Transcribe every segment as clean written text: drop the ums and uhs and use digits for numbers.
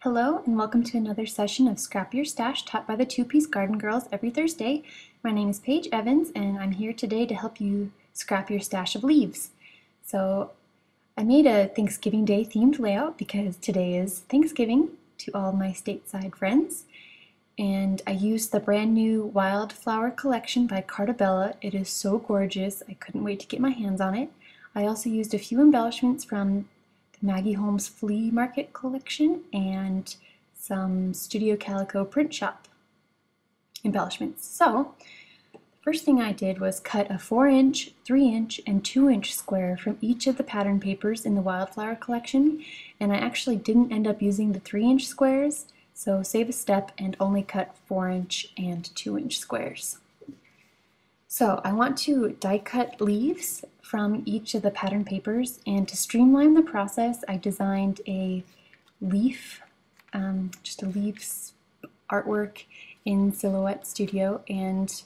Hello and welcome to another session of Scrap Your Stash taught by the Two Piece Garden Girls every Thursday. My name is Paige Evans and I'm here today to help you scrap your stash of leaves. So I made a Thanksgiving Day themed layout because today is Thanksgiving to all my stateside friends. And I used the brand new Wildflower collection by Cartabella. It is so gorgeous. I couldn't wait to get my hands on it. I also used a few embellishments from the Maggie Holmes Flea Market collection and some Studio Calico print shop embellishments. So the first thing I did was cut a 4-inch, 3-inch, and 2-inch square from each of the pattern papers in the Wildflower collection, and I actually didn't end up using the 3-inch squares, so save a step and only cut 4-inch and 2-inch squares. So I want to die cut leaves from each of the pattern papers, and to streamline the process I designed a leaf, just a leaves artwork in Silhouette Studio, and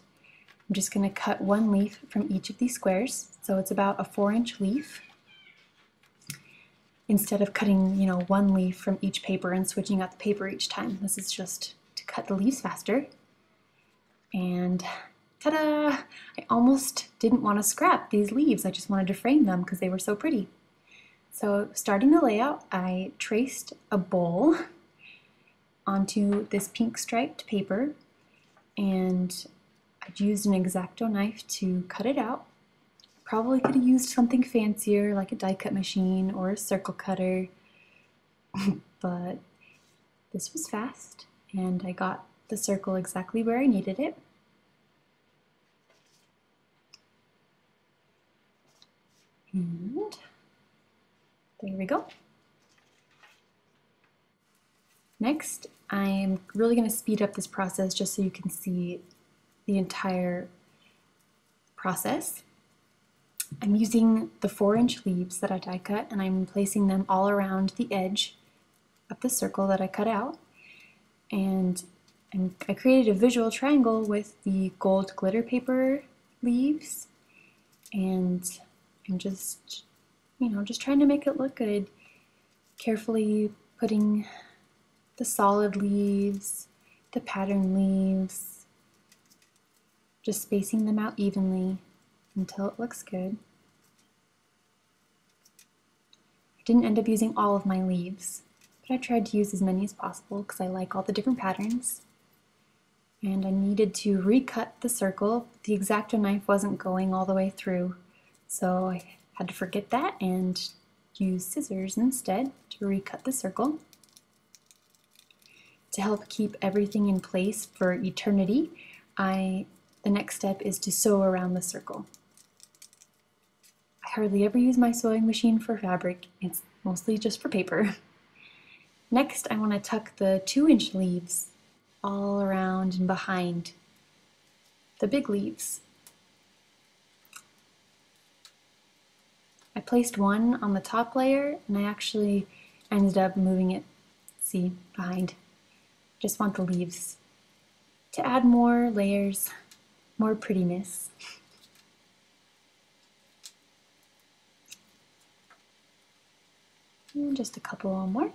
I'm just going to cut one leaf from each of these squares. So it's about a 4-inch leaf, instead of cutting, one leaf from each paper and switching out the paper each time. This is just to cut the leaves faster. And ta-da! I almost didn't want to scrap these leaves. I just wanted to frame them because they were so pretty. So starting the layout, I traced a bowl onto this pink striped paper, and I used an X-Acto knife to cut it out. Probably could have used something fancier like a die cut machine or a circle cutter, but this was fast and I got the circle exactly where I needed it. And there we go. Next, I'm really going to speed up this process just so you can see the entire process. I'm using the 4-inch leaves that I die cut, and I'm placing them all around the edge of the circle that I cut out. And I created a visual triangle with the gold glitter paper leaves, and I'm just trying to make it look good. Carefully putting the solid leaves, the pattern leaves, just spacing them out evenly until it looks good. I didn't end up using all of my leaves, but I tried to use as many as possible because I like all the different patterns. And I needed to recut the circle. The X-Acto knife wasn't going all the way through, so I had to forget that and use scissors instead to recut the circle. To help keep everything in place for eternity, the next step is to sew around the circle. I hardly ever use my sewing machine for fabric, it's mostly just for paper. Next, I want to tuck the 2-inch leaves all around and behind the big leaves. I placed one on the top layer, and I actually ended up moving it, behind. Just want the leaves to add more layers, more prettiness. And just a couple more.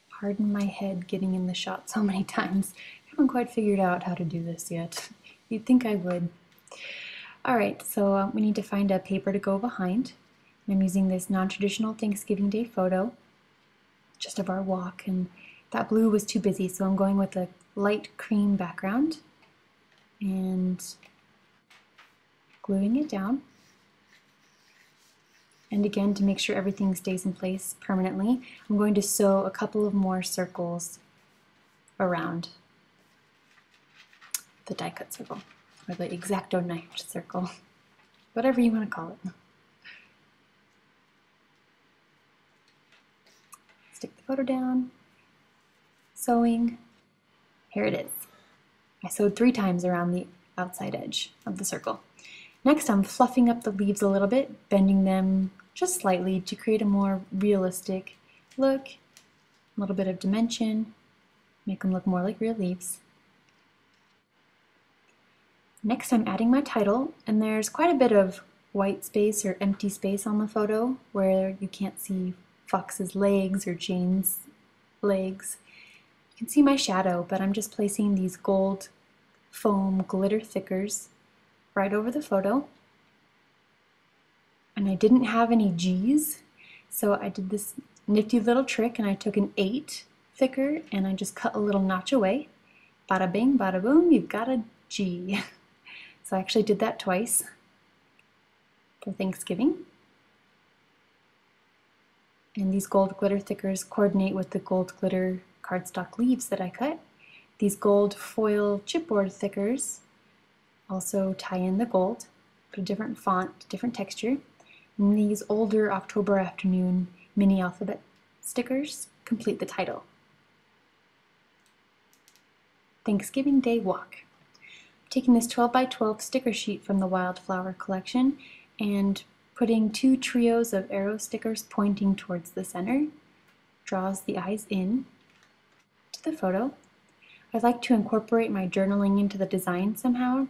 Pardon my head getting in the shot so many times. I haven't quite figured out how to do this yet. You'd think I would. Alright, so we need to find a paper to go behind. I'm using this non-traditional Thanksgiving Day photo, just of our walk, and that blue was too busy, so I'm going with a light cream background and gluing it down. And again, to make sure everything stays in place permanently, I'm going to sew a couple of more circles around the die cut circle, or the X-Acto knife circle, whatever you want to call it. Stick the photo down, sewing, here it is. I sewed 3 times around the outside edge of the circle. Next, I'm fluffing up the leaves a little bit, bending them just slightly to create a more realistic look, a little bit of dimension, make them look more like real leaves. Next I'm adding my title, and there's quite a bit of white space or empty space on the photo where you can't see Fox's legs or Jane's legs. You can see my shadow, but I'm just placing these gold foam glitter thickers right over the photo. And I didn't have any G's, so I did this nifty little trick and I took an 8 thicker and I just cut a little notch away. Bada bing, bada boom, you've got a G. So I actually did that twice for Thanksgiving. And these gold glitter thickers coordinate with the gold glitter cardstock leaves that I cut. These gold foil chipboard thickers also tie in the gold, but a different font, different texture. And these older October afternoon mini alphabet stickers complete the title. Thanksgiving Day Walk. I'm taking this 12 by 12 sticker sheet from the Wildflower collection and putting 2 trios of arrow stickers pointing towards the center. Draws the eyes in to the photo. I'd like to incorporate my journaling into the design somehow,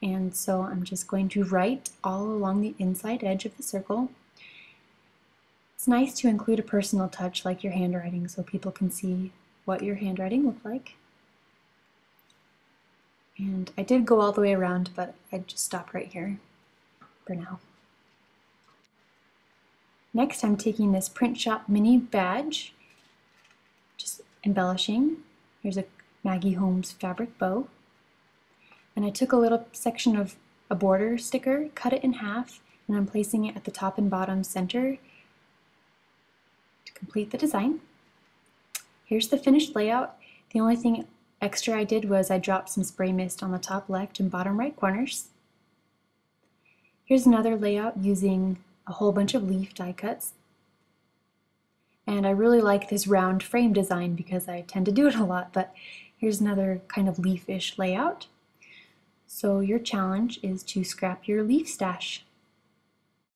and so I'm just going to write all along the inside edge of the circle. It's nice to include a personal touch like your handwriting so people can see what your handwriting looked like. And I did go all the way around, but I'd just stop right here for now. Next, I'm taking this print shop mini badge, just embellishing. Here's a Maggie Holmes fabric bow. And I took a little section of a border sticker, cut it in half, and I'm placing it at the top and bottom center to complete the design. Here's the finished layout. The only thing extra I did was I dropped some spray mist on the top left and bottom right corners. Here's another layout using a whole bunch of leaf die cuts. And I really like this round frame design because I tend to do it a lot, but here's another kind of leafish layout. So your challenge is to scrap your leaf stash.